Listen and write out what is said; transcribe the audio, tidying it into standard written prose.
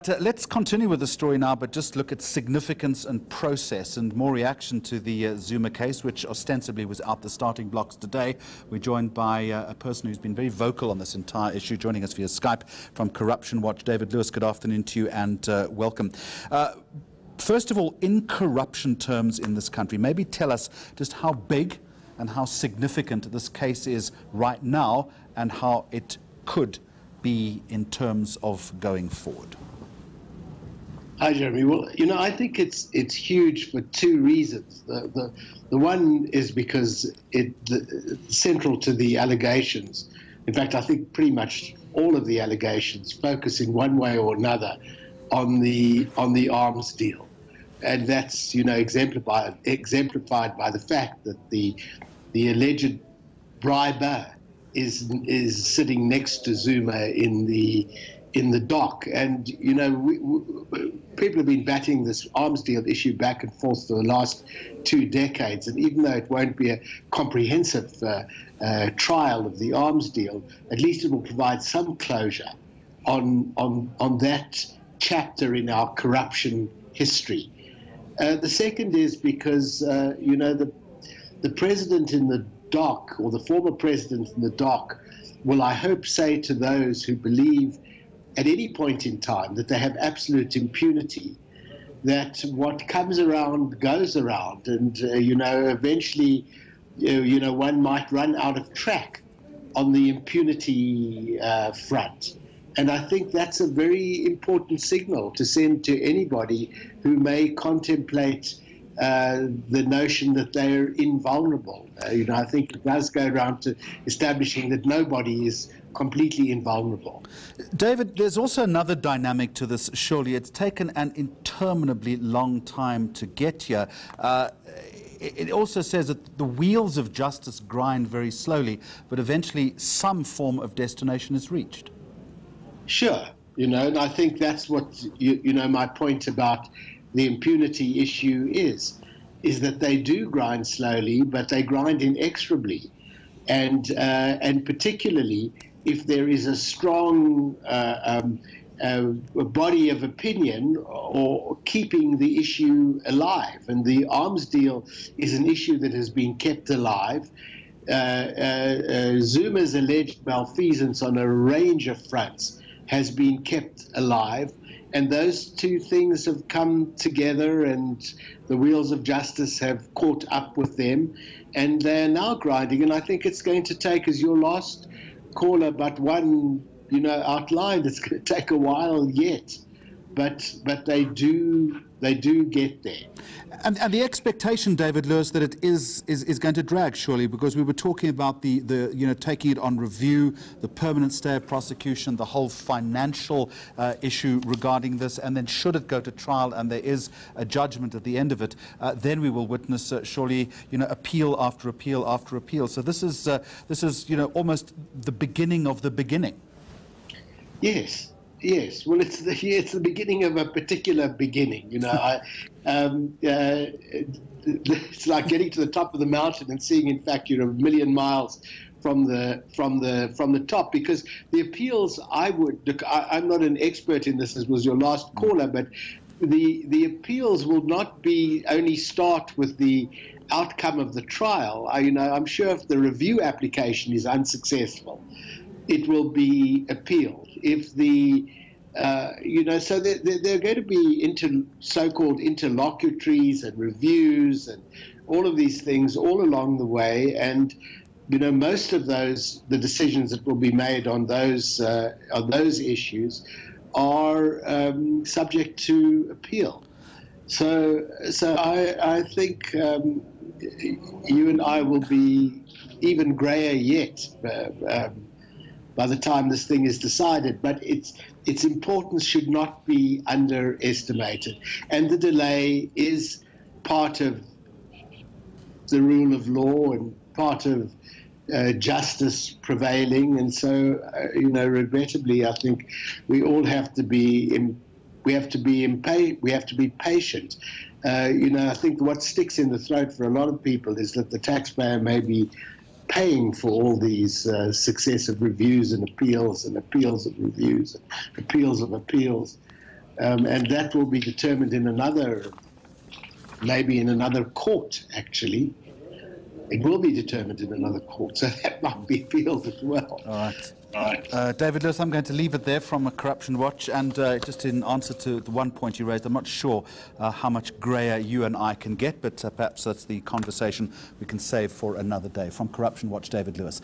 let's continue with the story now, but just look at significance and process and more reaction to the Zuma case, which ostensibly was out the starting blocks today. We're joined by a person who's been very vocal on this entire issue, joining us via Skype from Corruption Watch. David Lewis, good afternoon to you and welcome. First of all, in corruption terms in this country, maybe tell us just how big and how significant this case is right now and how it could be in terms of going forward. Hi, Jeremy. Well, you know, I think it's huge for two reasons. The one is because it's central to the allegations. In fact, I think pretty much all of the allegations focus in one way or another on the arms deal, and that's, you know, exemplified by the fact that the alleged briber is sitting next to Zuma in the dock. And, you know, people have been batting this arms deal issue back and forth for the last 2 decades. And even though it won't be a comprehensive trial of the arms deal, at least it will provide some closure on that chapter in our corruption history. The second is because, you know, the president in the dock, or the former president in the dock, will, I hope, say to those who believe at any point in time that they have absolute impunity, that what comes around goes around, and you know, eventually, you know, one might run out of track on the impunity front. And I think that's a very important signal to send to anybody who may contemplate the notion that they're invulnerable. You know, I think it does go around to establishing that nobody is completely invulnerable. David, there's also another dynamic to this, surely. It's taken an interminably long time to get here. It also says that the wheels of justice grind very slowly, but eventually some form of destination is reached. Sure, you know, and I think that's what, you know, my point about the impunity issue is that they do grind slowly, but they grind inexorably. And particularly if there is a strong body of opinion or keeping the issue alive. And the arms deal is an issue that has been kept alive. Zuma's alleged malfeasance on a range of fronts has been kept alive. And those two things have come together, and the wheels of justice have caught up with them, and they're now grinding. And I think it's going to take, as your last caller but one, you know, outlined, it's going to take a while yet, but they do get there. And the expectation, David Lewis, that it is going to drag, surely, because we were talking about the you know, taking it on review, the permanent stay of prosecution, the whole financial issue regarding this, and then should it go to trial and there is a judgment at the end of it, then we will witness surely, you know, appeal after appeal after appeal. So this is you know, almost the beginning of the beginning. Yes. Yes, well, it's the beginning of a particular beginning. You know, it's like getting to the top of the mountain and seeing, in fact, you're a million miles from the top. Because the appeals, I'm not an expert in this, as was your last caller, but the appeals will not be only start with the outcome of the trial. You know, I'm sure if the review application is unsuccessful, it will be appealed. If the, you know, so there are going to be so-called interlocutories and reviews and all of these things all along the way. And, you know, most of the decisions that will be made on those issues are subject to appeal. So I think you and I will be even grayer yet by the time this thing is decided, but its importance should not be underestimated. And the delay is part of the rule of law and part of justice prevailing. And so, you know, regrettably, I think we all have to be patient. You know, I think what sticks in the throat for a lot of people is that the taxpayer may be paying for all these successive reviews and appeals of reviews and appeals of appeals. and that will be determined in maybe in another court, actually. It will be determined in another court, so that might be appealed as well. All right. David Lewis, I'm going to leave it there from a Corruption Watch. And just in answer to the one point you raised, I'm not sure how much grayer you and I can get, but perhaps that's the conversation we can save for another day. From Corruption Watch, David Lewis.